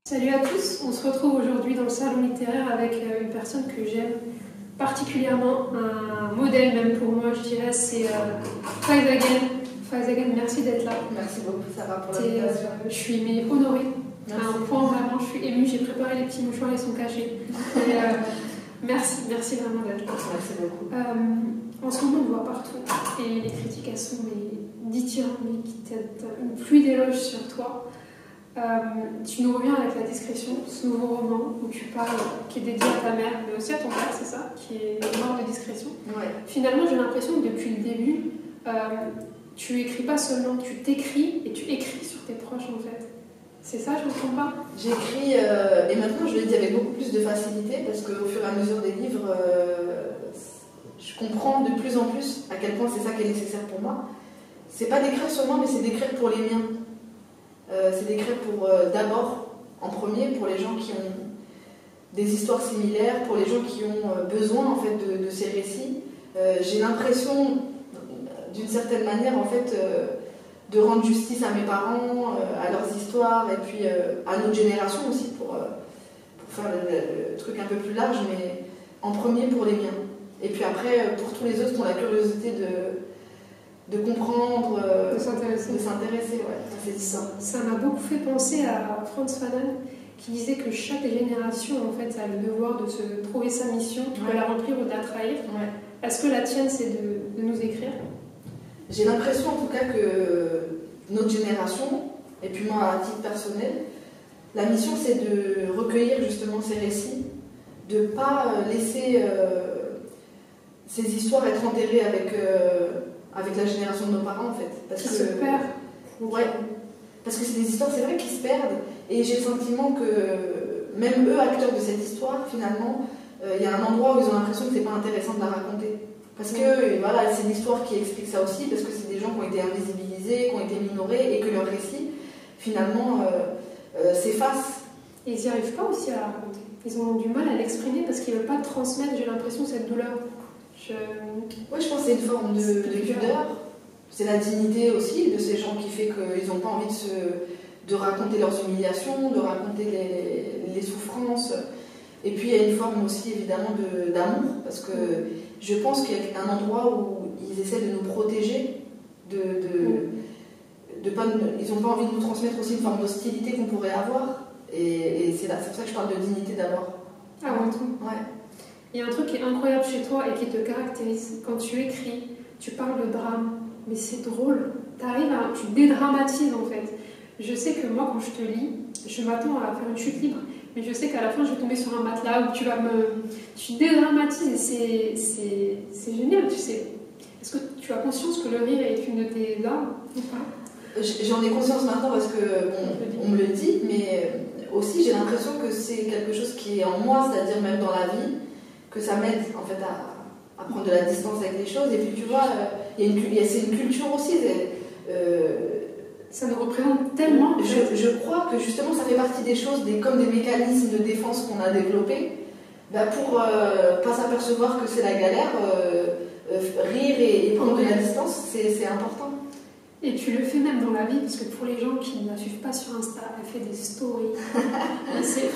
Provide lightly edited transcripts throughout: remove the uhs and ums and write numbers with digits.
Salut à tous, on se retrouve aujourd'hui dans le salon littéraire avec une personne que j'aime particulièrement, un modèle même pour moi je dirais, c'est Faizagen. Faizagen, merci d'être là. Merci beaucoup, ça va pour l'invitation. Je suis honorée, à Merci. un point vraiment, je suis émue, j'ai préparé les petits mouchoirs, ils sont cachés. Merci vraiment d'être là. Merci beaucoup. En ce moment on le voit partout et les critiques elles sont dithyrambiques, une pluie d'éloges sur toi. Tu nous reviens avec La Discrétion, ce nouveau roman où tu parles, qui est dédié à ta mère, mais aussi à ton père, c'est ça, qui est mort de discrétion. Ouais. Finalement, j'ai l'impression que depuis le début, tu écris pas seulement, tu t'écris et tu écris sur tes proches en fait. C'est ça, je ne me trompe pas? J'écris, et maintenant je le dis avec beaucoup plus de facilité, parce qu'au fur et à mesure des livres, je comprends de plus en plus à quel point c'est ça qui est nécessaire pour moi. C'est pas d'écrire sur moi, mais c'est d'écrire pour les miens. C'est d'écrire pour d'abord, en premier, pour les gens qui ont des histoires similaires, pour les gens qui ont besoin en fait de ces récits. J'ai l'impression, d'une certaine manière, en fait, de rendre justice à mes parents, à leurs histoires, et puis à notre génération aussi, pour faire le truc un peu plus large, mais en premier pour les miens. Et puis après, pour tous les autres qui ont la curiosité de comprendre, De s'intéresser. Ouais, c'est ça. Ça m'a beaucoup fait penser à Frantz Fanon qui disait que chaque génération en fait a le devoir de se trouver sa mission, de la remplir ou de la trahir. Ouais. Est-ce que la tienne c'est de nous écrire? J'ai l'impression en tout cas que notre génération, et puis moi à titre personnel, la mission c'est de recueillir justement ces récits, de ne pas laisser ces histoires être enterrées avec la génération de nos parents en fait. Parce Qui que, se perd. Ouais. Parce que c'est des histoires, c'est vrai, qui se perdent, et j'ai le sentiment que même eux, acteurs de cette histoire, finalement, il y a un endroit où ils ont l'impression que c'est pas intéressant de la raconter. Parce que voilà, c'est l'histoire qui explique ça aussi, parce que c'est des gens qui ont été invisibilisés, qui ont été minorés, et que leur récit, finalement, s'efface. Et ils n'y arrivent pas aussi à la raconter. Ils ont du mal à l'exprimer parce qu'ils ne veulent pas transmettre, j'ai l'impression, cette douleur. Oui, je pense que c'est une forme de pudeur. C'est la dignité aussi de ces gens qui fait qu'ils n'ont pas envie de raconter leurs humiliations, de raconter les souffrances. Et puis il y a une forme aussi évidemment d'amour, parce que je pense qu'il y a un endroit où ils essaient de nous protéger, ils n'ont pas envie de nous transmettre aussi une forme d'hostilité qu'on pourrait avoir. Et c'est pour ça que je parle de dignité d'abord. Avant tout. Ouais. Il y a un truc qui est incroyable chez toi et qui te caractérise. Quand tu écris, tu parles de drame, mais c'est drôle. Tu dédramatises en fait. Je sais que moi, quand je te lis, je m'attends à faire une chute libre, mais je sais qu'à la fin, je vais tomber sur un matelas où tu dédramatises et c'est génial, tu sais. Est-ce que tu as conscience que le rire est une de tes armes ou pas? J'en ai conscience maintenant parce que on me le dit, mais aussi j'ai l'impression que c'est quelque chose qui est en moi, c'est-à-dire même dans la vie, que ça m'aide en fait à prendre de la distance avec les choses. Et puis tu vois, c'est une culture aussi. Ça nous représente tellement. Je crois que justement ça fait partie des choses, comme des mécanismes de défense qu'on a développés, pour pas s'apercevoir que c'est la galère, rire et prendre de la distance, c'est important. Et tu le fais même dans la vie, parce que pour les gens qui ne la suivent pas sur Insta, elle fait des stories.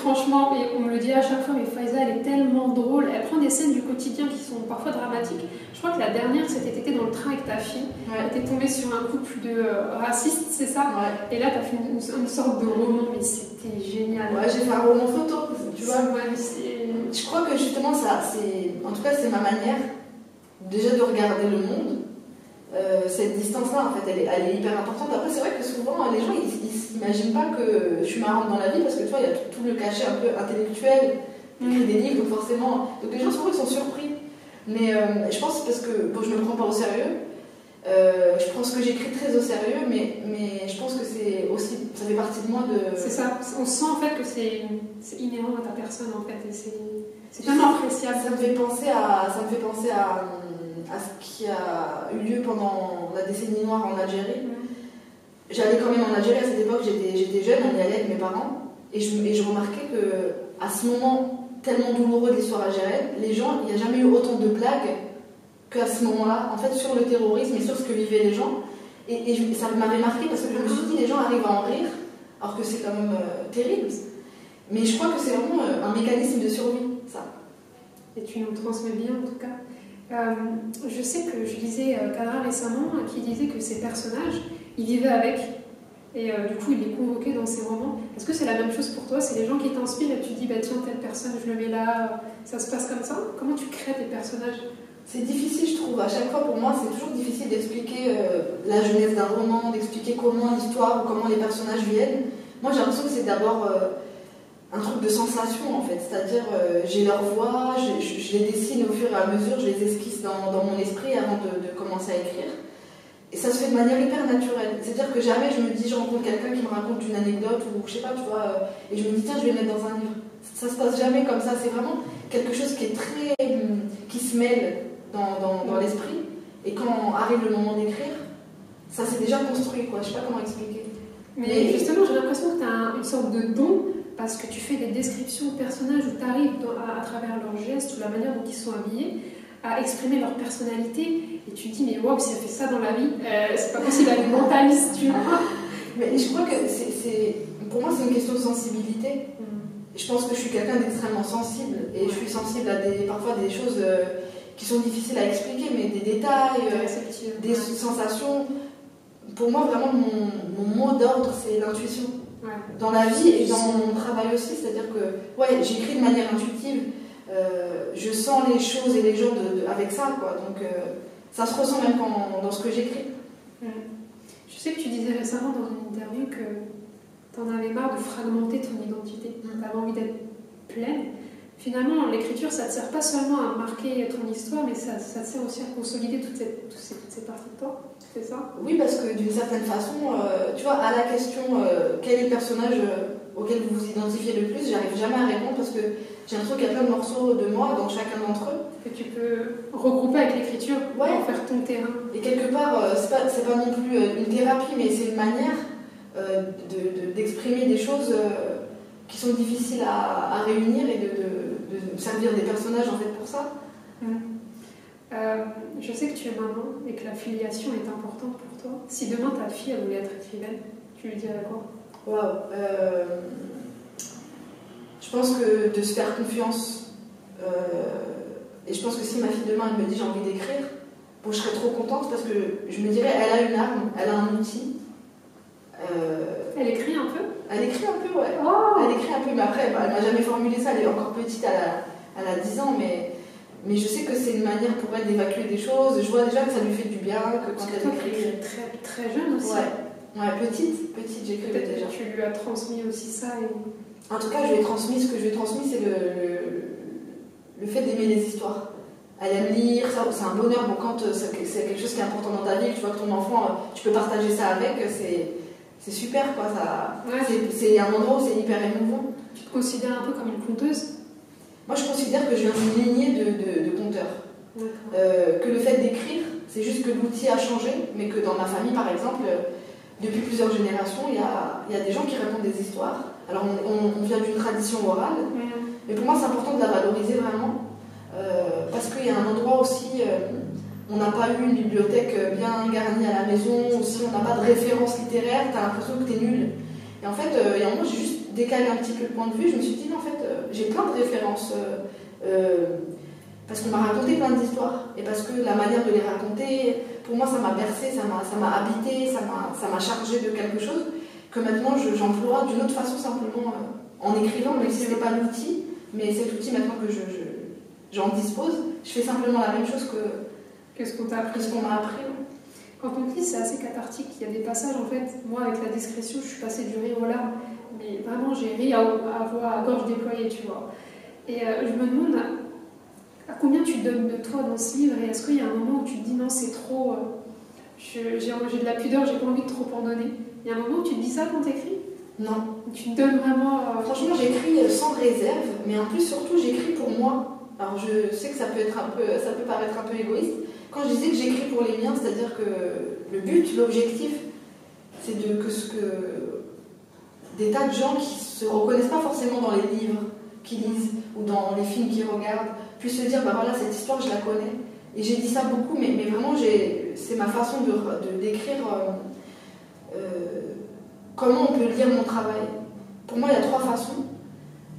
Franchement, et on me le dit à chaque fois, mais Faiza, elle est tellement drôle. Elle prend des scènes du quotidien qui sont parfois dramatiques. Je crois que la dernière, c'était t'étais dans le train avec ta fille. Ouais. T'es tombée sur un couple de racistes, c'est ça? Ouais. Et là, t'as fait une sorte de roman, mais c'était génial. Ouais, j'ai fait un roman photo, tu vois. Je crois que justement, en tout cas, c'est ma manière déjà de regarder le monde. Cette distance-là, en fait, elle est hyper importante. Après, c'est vrai que souvent, les gens, ils s'imaginent pas que je suis marrante dans la vie, parce que tu vois, il y a tout le cachet un peu intellectuel, j'écris des livres, donc forcément... Donc les gens, souvent, ils sont surpris. Mais je pense parce que je me prends pas au sérieux. Je pense que j'écris très au sérieux, mais je pense que c'est aussi... Ça fait partie de moi de... C'est ça. On sent, en fait, que c'est inhérent à ta personne, en fait, et c'est tellement appréciable. Ça me fait penser à ce qui a eu lieu pendant la décennie noire en Algérie. J'allais quand même en Algérie à cette époque, j'étais jeune, on y allait avec mes parents, et je remarquais qu'à ce moment tellement douloureux de l'histoire algérienne, les gens, il n'y a jamais eu autant de blagues qu'à ce moment-là, en fait, sur le terrorisme et sur ce que vivaient les gens. Et ça m'avait marqué parce que je me suis dit, les gens arrivent à en rire, alors que c'est quand même terrible. Mais je crois que c'est vraiment un mécanisme de survie, ça. Et tu nous transmets bien en tout cas. Je sais que je lisais Kadra récemment qui disait que ces personnages, ils vivaient avec. Et du coup, il les convoquait dans ses romans. Est-ce que c'est la même chose pour toi? C'est les gens qui t'inspirent et tu dis, bah tiens, telle personne, je le mets là. Ça se passe comme ça? Comment tu crées tes personnages? C'est difficile, je trouve. À chaque fois, pour moi, c'est toujours difficile d'expliquer la genèse d'un roman, d'expliquer comment l'histoire ou comment les personnages viennent. Moi, j'ai l'impression que c'est d'abord un truc de sensation, en fait. C'est-à-dire, j'ai leur voix, je les dessine au fur et à mesure, je les esquisse dans mon esprit avant de commencer à écrire. Et ça se fait de manière hyper naturelle. C'est-à-dire que jamais je me dis, je rencontre quelqu'un qui me raconte une anecdote ou je sais pas, tu vois, et je me dis, tiens, je vais le mettre dans un livre. Ça se passe jamais comme ça. C'est vraiment quelque chose qui est très. Qui se mêle dans l'esprit. Et quand arrive le moment d'écrire, ça s'est déjà construit, quoi. Je sais pas comment expliquer. Mais justement, j'ai l'impression que tu as une sorte de don parce que tu fais des descriptions de personnages où tu arrives à travers leurs gestes ou la manière dont ils sont habillés à exprimer leur personnalité et tu te dis mais waouh, si elle fait ça dans la vie, c'est pas possible, elle est mentaliste, tu vois. Mais je crois que pour moi c'est une question de sensibilité. Je pense que je suis quelqu'un d'extrêmement sensible et je suis sensible à parfois des choses qui sont difficiles à expliquer, mais des détails, des sensations. Pour moi vraiment mon mot d'ordre c'est l'intuition. Ouais. Dans la vie et dans mon travail aussi, c'est-à-dire que ouais, j'écris de manière intuitive. Je sens les choses et les gens avec ça, quoi. Donc ça se ressent même dans ce que j'écris. Je sais que tu disais récemment dans une interview que tu en avais marre de fragmenter ton identité. Tu avais envie d'être pleine. Finalement, l'écriture, ça ne te sert pas seulement à marquer ton histoire, mais ça te sert aussi à consolider toutes ces parties de toi. C'est ça? Oui, parce que d'une certaine façon, tu vois, à la question quel est le personnage auquel vous vous identifiez le plus, j'arrive jamais à répondre parce que j'ai l'impression qu'il y a plein de morceaux de moi dans chacun d'entre eux. Que tu peux regrouper avec l'écriture pour en faire ton terrain. Et quelque part, c'est pas non plus une thérapie, mais c'est une manière d'exprimer des choses qui sont difficiles à réunir et de servir des personnages en fait pour ça. Je sais que tu es maman et que la filiation est importante pour toi. Si demain ta fille elle voulait être écrivaine, tu lui dirais quoi? Waouh. Je pense que de se faire confiance, et je pense que si ma fille demain elle me dit j'ai envie d'écrire, bon, je serais trop contente parce que je me dirais elle a une arme, elle a un outil. Elle écrit un peu? Elle écrit un peu, ouais. Oh, elle écrit un peu, mais après elle m'a jamais formulé ça, elle est encore petite, elle a 10 ans, mais je sais que c'est une manière pour elle d'évacuer des choses. Je vois déjà que ça lui fait du bien, que quand elle écrit. Très, très jeune aussi. Ouais, petite, j'écrivais déjà. Tu lui as transmis aussi ça. En tout cas, ce que je lui ai transmis, c'est le fait d'aimer les histoires. Elle aime lire, ça, c'est un bonheur. Bon, quand c'est quelque chose qui est important dans ta vie, que tu vois que ton enfant, tu peux partager ça avec, c'est super, quoi. C'est un endroit où c'est hyper émouvant. Tu te considères un peu comme une conteuse? Moi, je considère que je viens d'une lignée de conteurs. Que le fait d'écrire, c'est juste que l'outil a changé, mais que dans ma famille, par exemple, depuis plusieurs générations, il y a des gens qui racontent des histoires. Alors, on vient d'une tradition orale, mais pour moi, c'est important de la valoriser vraiment, parce qu'il y a un endroit aussi, on n'a pas eu une bibliothèque bien garnie à la maison, ou si on n'a pas de référence littéraire, tu as l'impression que tu es nul. Et en fait, il y a un moment, j'ai juste décalé un petit peu le point de vue, je me suis dit, non, en fait, j'ai plein de références, parce qu'on m'a raconté plein d'histoires, et parce que la manière de les raconter, pour moi, ça m'a bercé, ça m'a habité, ça m'a chargé de quelque chose, que maintenant, j'emploie d'une autre façon, simplement en écrivant, même si ce n'est pas l'outil, mais cet outil, maintenant que j'en dispose, je fais simplement la même chose que ce qu'on t'a appris. Quand on lit, c'est assez cathartique. Il y a des passages, en fait, moi, avec la discrétion, je suis passée du rire aux larmes. Mais vraiment, j'ai ri à gorge déployée, tu vois. Et je me demande à combien tu donnes de toi dans ce livre, et est-ce qu'il y a un moment où tu te dis non, c'est trop, j'ai de la pudeur, j'ai pas envie de trop en donner. Il y a un moment où tu te dis ça quand t'écris? Non. Tu te donnes vraiment... Franchement, j'écris sans réserve, mais en plus, surtout, j'écris pour moi. Alors, je sais que ça peut paraître un peu égoïste. Quand je disais que j'écris pour les miens, c'est-à-dire que le but, l'objectif, c'est des tas de gens qui se reconnaissent pas forcément dans les livres qu'ils lisent ou dans les films qu'ils regardent, puissent se dire, bah voilà, cette histoire, je la connais. Et j'ai dit ça beaucoup, mais vraiment, c'est ma façon de décrire comment on peut lire mon travail. Pour moi, il y a 3 façons.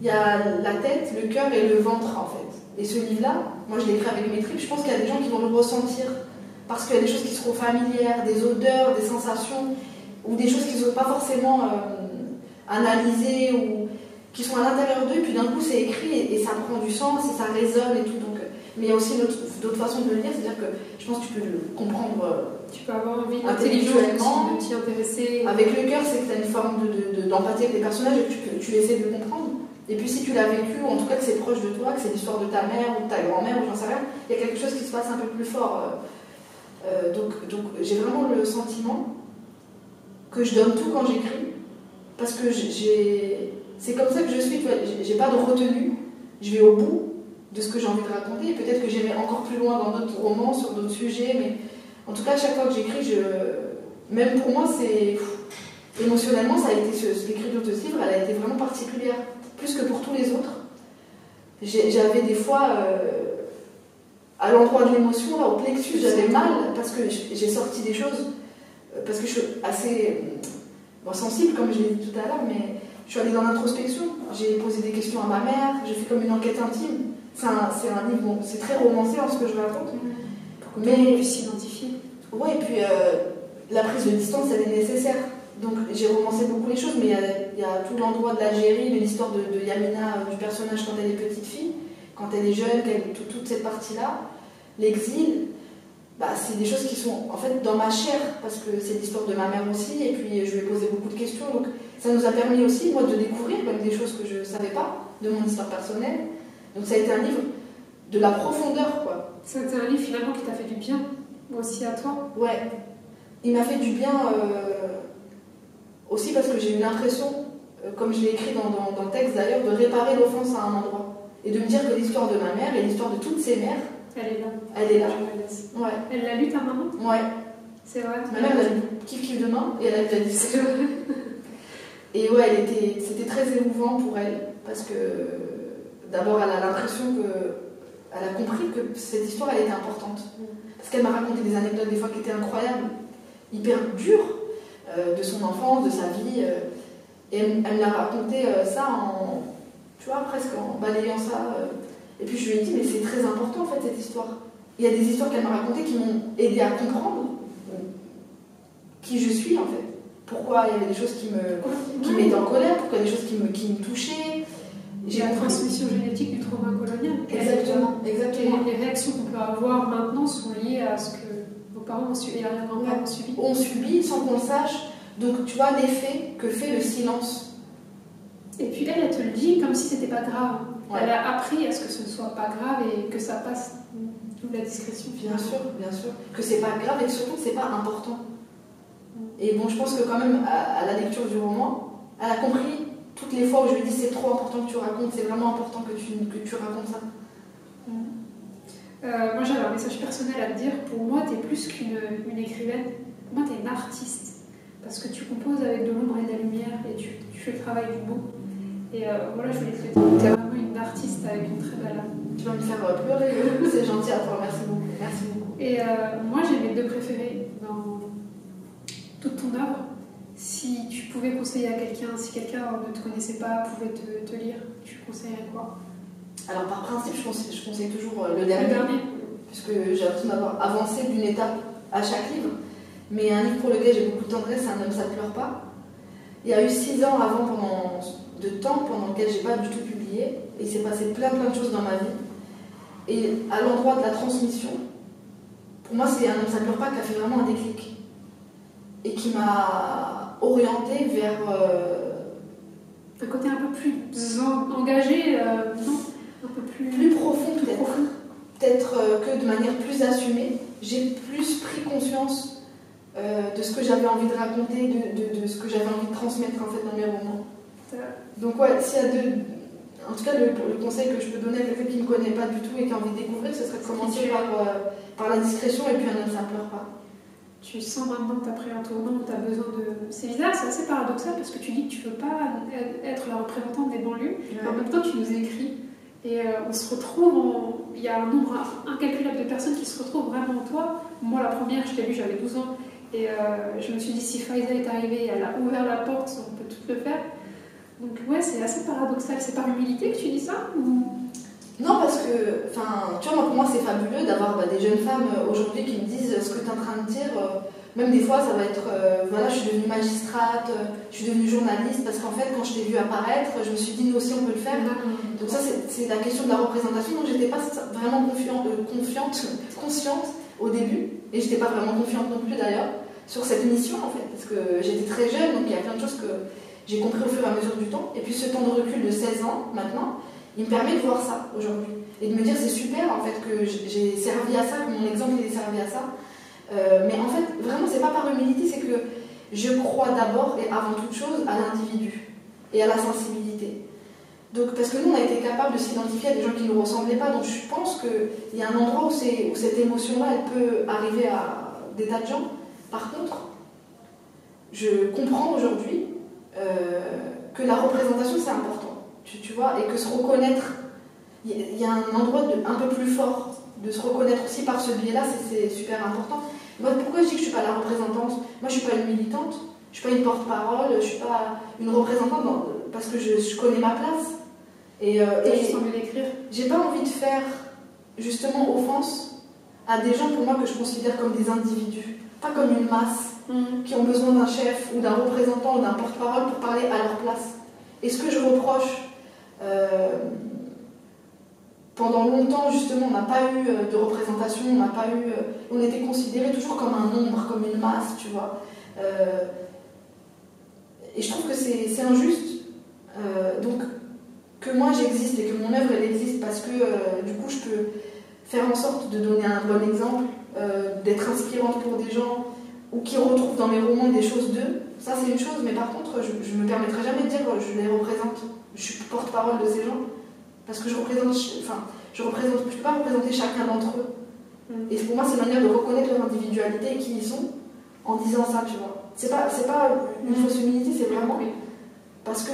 il y a la tête, le cœur et le ventre en fait. Et ce livre-là, moi je l'ai écrit avec mes tripes, je pense qu'il y a des gens qui vont le ressentir parce qu'il y a des choses qui seront familières, des odeurs, des sensations, ou des choses qu'ils n'ont pas forcément analysées ou qui sont à l'intérieur d'eux, puis d'un coup c'est écrit et ça prend du sens et ça résonne et tout. Donc, mais il y a aussi d'autres façons de le lire, c'est-à-dire que je pense que tu peux le comprendre tu peux avoir envie intellectuellement, de t'y intéresser. Avec le cœur, c'est que tu as une forme d'empathie avec les personnages et que tu essaies de comprendre. Et puis si tu l'as vécu, ou en tout cas que c'est proche de toi, que c'est l'histoire de ta mère ou de ta grand-mère, ou j'en sais rien, il y a quelque chose qui se passe un peu plus fort. Donc j'ai vraiment le sentiment que je donne tout quand j'écris, parce que c'est comme ça que je suis, tu vois, j'ai pas de retenue, je vais au bout de ce que j'ai envie de raconter, peut-être que j'irai encore plus loin dans d'autres romans, sur d'autres sujets, mais en tout cas, à chaque fois que j'écris, même pour moi, émotionnellement, ça a été l'écriture de ce livre, elle a été vraiment particulière, plus que pour tous les autres. J'avais des fois, à l'endroit de l'émotion, là, au plexus, j'avais mal, parce que j'ai sorti des choses, parce que je suis assez sensible, comme je l'ai dit tout à l'heure, mais je suis allée dans l'introspection, j'ai posé des questions à ma mère, j'ai fait comme une enquête intime. C'est un livre, bon, c'est très romancé en ce que je raconte. Mais on puisse s'identifier. Oui, et puis la prise de distance, elle est nécessaire. Donc j'ai romancé beaucoup les choses, mais il y a tout l'endroit de l'Algérie, de l'histoire de Yamina, du personnage quand elle est petite fille, quand elle est jeune, toute cette partie-là, l'exil, c'est des choses qui sont en fait dans ma chair, parce que c'est l'histoire de ma mère aussi, et puis je lui ai posé beaucoup de questions, donc ça nous a permis aussi, moi, de découvrir même des choses que je ne savais pas de mon histoire personnelle. Donc ça a été un livre de la profondeur, quoi. C'était un livre finalement qui t'a fait du bien, aussi à toi. Ouais, il m'a fait du bien aussi parce que j'ai eu l'impression, comme je l'ai écrit dans le texte d'ailleurs, de réparer l'offense à un endroit. Et de me dire que l'histoire de ma mère et l'histoire de toutes ses mères, elle est là. Elle est là. Ouais. Elle l'a lu ta maman? Ouais. C'est vrai. Ma mère l'a lu kiff demain et elle a lu la discussion. Et ouais, c'était très émouvant pour elle parce que d'abord elle a l'impression elle a compris que cette histoire elle était importante. Parce qu'elle m'a raconté des anecdotes des fois qui étaient incroyables, hyper dures, de son enfance, de sa vie. Et elle m'a raconté ça tu vois, presque en balayant ça. Et puis je lui ai dit, mais c'est très important en fait cette histoire. Il y a des histoires qu'elle m'a racontées qui m'ont aidé à comprendre qui je suis en fait. Pourquoi il y avait des choses qui m'étaient en colère, pourquoi il y a des choses qui me touchaient. J'ai la transmission génétique du trauma colonial. Exactement. Les réactions qu'on peut avoir maintenant sont liées à ce que nos parents ont subi et arrière-grands-parents ont subi. On subit sans qu'on le sache. Donc tu vois l'effet que fait le silence. Et puis elle te le dit comme si c'était pas grave. Ouais. Elle a appris à ce que ce ne soit pas grave et que ça passe sous la discrétion. Bien sûr. Que c'est pas grave et surtout que c'est pas important. Et bon, je pense que quand même, à la lecture du roman, elle a compris toutes les fois où je lui ai dit c'est trop important que tu racontes, c'est vraiment important que tu racontes ça. Moi j'avais un message personnel à te dire. Pour moi, tu es plus qu'une écrivaine. Pour moi, tu es une artiste. Parce que tu composes avec de l'ombre et de la lumière et tu fais le travail du beau. Et voilà, je voulais te le dire. Tu es vraiment une artiste avec une très belle âme. Tu vas me faire pleurer, c'est gentil à toi, merci beaucoup. Merci beaucoup. Et moi, j'ai mes deux préférés dans toute ton œuvre. Si tu pouvais conseiller à quelqu'un, si quelqu'un ne te connaissait pas, pouvait te lire, tu conseillerais quoi? Alors par principe, je conseille toujours le dernier. Puisque j'ai l'impression d'avoir avancé d'une étape à chaque livre. Mais un livre pour lequel j'ai beaucoup de tendresse, c'est Un homme, ça ne pleure pas. Il y a eu 6 ans avant pendant lequel j'ai pas du tout publié. Et il s'est passé plein de choses dans ma vie. Et à l'endroit de la transmission, pour moi, c'est Un homme, ça ne pleure pas qui a fait vraiment un déclic. Et qui m'a orientée vers... un côté un peu plus engagé, non? Un peu plus profond peut-être. Peut-être que de manière plus assumée, j'ai plus pris conscience de ce que j'avais envie de raconter, de ce que j'avais envie de transmettre en fait dans mes romans. Donc ouais, s'il y a en tout cas le conseil que je peux donner à quelqu'un qui ne me connaît pas du tout et qui a envie de découvrir, ce serait de commencer par la discrétion et puis Un homme, ça ne pleure pas. Tu sens maintenant que tu as pris un tournant, tu as besoin de... C'est bizarre, c'est assez paradoxal parce que tu dis que tu ne veux pas être la représentante des banlieues, mais en même temps tu nous écris. Et on se retrouve, il y a un nombre incalculable de personnes qui se retrouvent vraiment en toi. Moi, la première, je t'ai lu, j'avais 12 ans. Et je me suis dit, si Faiza est arrivée, elle a ouvert la porte, on peut tout le faire. Donc ouais, c'est assez paradoxal. C'est par humilité que tu dis ça ou... Non, parce que, enfin, tu vois, pour moi, c'est fabuleux d'avoir des jeunes femmes aujourd'hui qui me disent ce que tu es en train de dire. Même des fois, ça va être, voilà, je suis devenue magistrate, je suis devenue journaliste, parce qu'en fait, quand je t'ai vue apparaître, je me suis dit, nous aussi, on peut le faire. Donc ça, c'est la question de la représentation. Donc, j'étais pas vraiment consciente au début, et j'étais pas vraiment confiante non plus, d'ailleurs, sur cette mission, en fait, parce que j'étais très jeune, donc il y a plein de choses que j'ai compris au fur et à mesure du temps. Et puis, ce temps de recul de 16 ans, maintenant, il me permet de voir ça aujourd'hui et de me dire c'est super en fait que j'ai servi à ça, que mon exemple il est servi à ça. Mais en fait, vraiment, c'est pas par humilité, c'est que je crois d'abord et avant toute chose à l'individu et à la sensibilité. Donc, parce que nous, on a été capable de s'identifier à des gens qui ne nous ressemblaient pas, donc je pense qu'il y a un endroit où cette émotion-là, elle peut arriver à des tas de gens. Par contre, je comprends aujourd'hui que la représentation, c'est important. Tu vois, et que se reconnaître, il y a un endroit un peu plus fort de se reconnaître aussi par ce biais-là, c'est super important. Moi, pourquoi je dis que je ne suis pas la représentante? Moi, je ne suis pas une militante, je ne suis pas une porte-parole, je ne suis pas une représentante parce que je connais ma place. Et j'ai pas envie de faire justement offense à des gens pour moi que je considère comme des individus, pas comme une masse qui ont besoin d'un chef ou d'un représentant ou d'un porte-parole pour parler à leur place. Et ce que je reproche, pendant longtemps, justement, on n'a pas eu de représentation, on était considéré toujours comme un nombre, comme une masse, tu vois. Et je trouve que c'est injuste. Donc, que moi j'existe et que mon œuvre elle existe parce que du coup je peux faire en sorte de donner un bon exemple, d'être inspirante pour des gens ou qui retrouvent dans mes romans des choses d'eux, ça c'est une chose, mais par contre je ne me permettrai jamais de dire je les représente, je suis porte-parole de ces gens parce que je peux pas représenter chacun d'entre eux. Et pour moi c'est une manière de reconnaître leur individualité et qui ils sont en disant ça, tu vois. C'est pas une fausse humilité, c'est vraiment parce que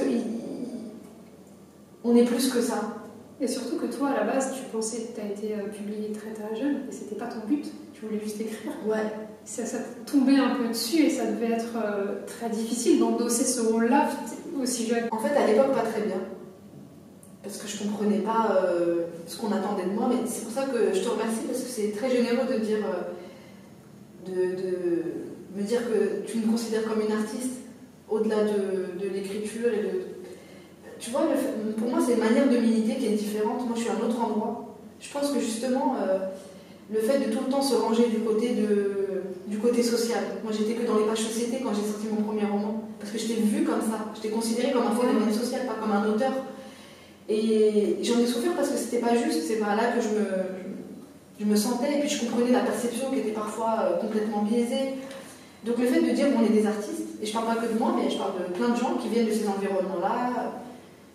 on est plus que ça. Et surtout que toi, à la base, tu pensais que tu as été publié très très jeune, et c'était pas ton but, tu voulais juste écrire. Ouais. Ça tombait un peu dessus, et ça devait être très difficile d'endosser ce rôle-là aussi jeune. En fait, à l'époque, pas très bien. Parce que je comprenais pas ce qu'on attendait de moi, mais c'est pour ça que je te remercie, parce que c'est très généreux de dire, de me dire que tu me considères comme une artiste, au-delà de l'écriture et de... Tu vois, pour moi, c'est une manière de militer qui est différente. Moi, je suis à un autre endroit. Je pense que justement, le fait de tout le temps se ranger du côté social. Moi, j'étais que dans les pages société quand j'ai sorti mon premier roman. Parce que j'étais vue comme ça. J'étais considérée comme un phénomène social, pas comme un auteur. Et j'en ai souffert parce que c'était pas juste. C'est pas là que je me sentais. Et puis, je comprenais la perception qui était parfois complètement biaisée. Donc, le fait de dire qu'on est des artistes, et je parle pas que de moi, mais je parle de plein de gens qui viennent de ces environnements-là,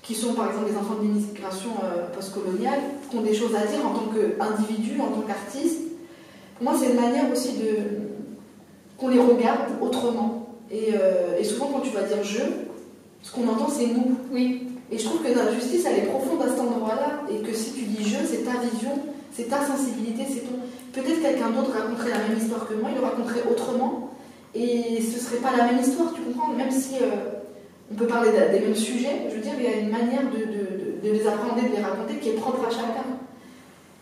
qui sont par exemple des enfants de l'immigration postcoloniale, qui ont des choses à dire en tant qu'individus, en tant qu'artistes. Pour moi, c'est une manière aussi qu'on les regarde autrement. Et souvent, quand tu vas dire je, ce qu'on entend, c'est nous. Oui. Et je trouve que notre justice, elle est profonde à cet endroit-là, et que si tu dis je, c'est ta vision, c'est ta sensibilité, c'est ton. Peut-être quelqu'un d'autre raconterait la même histoire que moi, il le raconterait autrement, et ce serait pas la même histoire, tu comprends? Même si. On peut parler des mêmes sujets, je veux dire, il y a une manière de les appréhender, de les raconter qui est propre à chacun.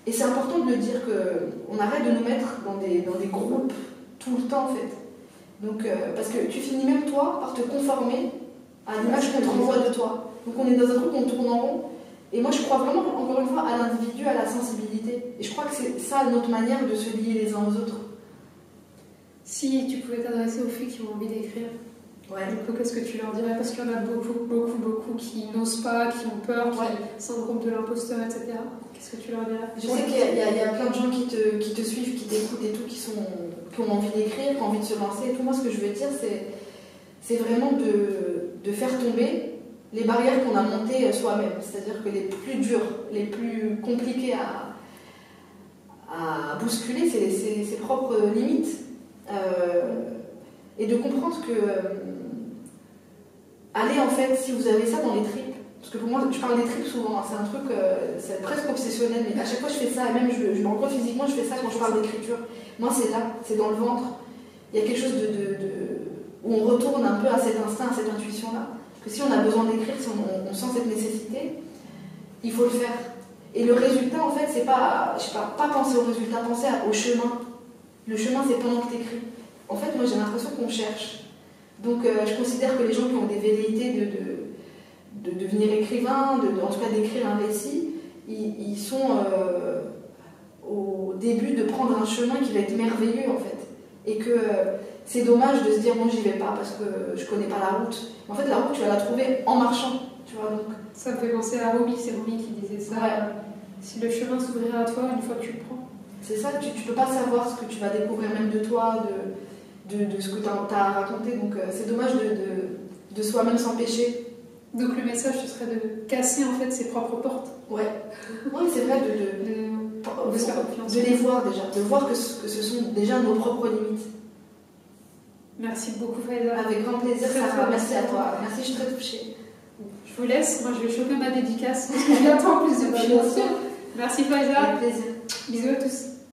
Et c'est important de le dire qu'on arrête de nous mettre dans des groupes tout le temps, en fait. Donc, parce que tu finis même, toi, par te conformer à l'image qu'on te renvoie de toi. Donc on est dans un truc où on tourne en rond. Et moi, je crois vraiment, encore une fois, à l'individu, à la sensibilité. Et je crois que c'est ça notre manière de se lier les uns aux autres. Si tu pouvais t'adresser aux filles qui ont envie d'écrire, du coup, qu'est-ce que tu leur dirais? Parce qu'il y en a beaucoup qui n'osent pas, qui ont peur, qui syndrome de l'imposteur, etc. Qu'est-ce que tu leur dirais? Je sais qu'il y a plein de gens qui te suivent, qui t'écoutent et tout, qui ont envie d'écrire, qui ont envie de se lancer et tout. Moi, ce que je veux dire, c'est vraiment de faire tomber les barrières qu'on a montées soi-même. C'est-à-dire que les plus dures, les plus compliquées à bousculer, c'est ses propres limites. Et de comprendre que allez, en fait, si vous avez ça dans les tripes, parce que pour moi, je parle des tripes souvent, hein, c'est un truc, c'est presque obsessionnel, mais à chaque fois je fais ça, et même je me rends compte physiquement, je fais ça quand je parle d'écriture. Moi, c'est là, c'est dans le ventre. Il y a quelque chose où on retourne un peu à cet instinct, à cette intuition-là. que si on a besoin d'écrire, si on sent cette nécessité, il faut le faire. Et le résultat, en fait, c'est pas, je sais pas penser au résultat, penser au chemin. Le chemin, c'est pendant que tu écris. En fait, moi, j'ai l'impression qu'on cherche. Donc, je considère que les gens qui ont des velléités de devenir écrivain, en tout cas d'écrire un récit, ils sont au début de prendre un chemin qui va être merveilleux, en fait. Et que c'est dommage de se dire, bon, j'y vais pas parce que je connais pas la route. En fait, la route, tu vas la trouver en marchant, tu vois, donc... Ça me fait penser à Romy, c'est Romy qui disait ça. Ouais. Si le chemin s'ouvrira à toi une fois que tu le prends. C'est ça, tu peux pas savoir ce que tu vas découvrir même de toi, de ce que tu as raconté, donc c'est dommage de soi-même s'empêcher. Donc le message, ce serait de casser en fait ses propres portes. Ouais, c'est vrai de les voir déjà, de voir que ce sont déjà nos propres limites. Merci beaucoup Faiza. Avec grand plaisir, Sarah, merci à toi. Merci, je suis très touchée. Je vous laisse, moi je vais choper ma dédicace parce que je l'attends plus depuis longtemps. Merci Faiza. Avec plaisir. Bisous à tous.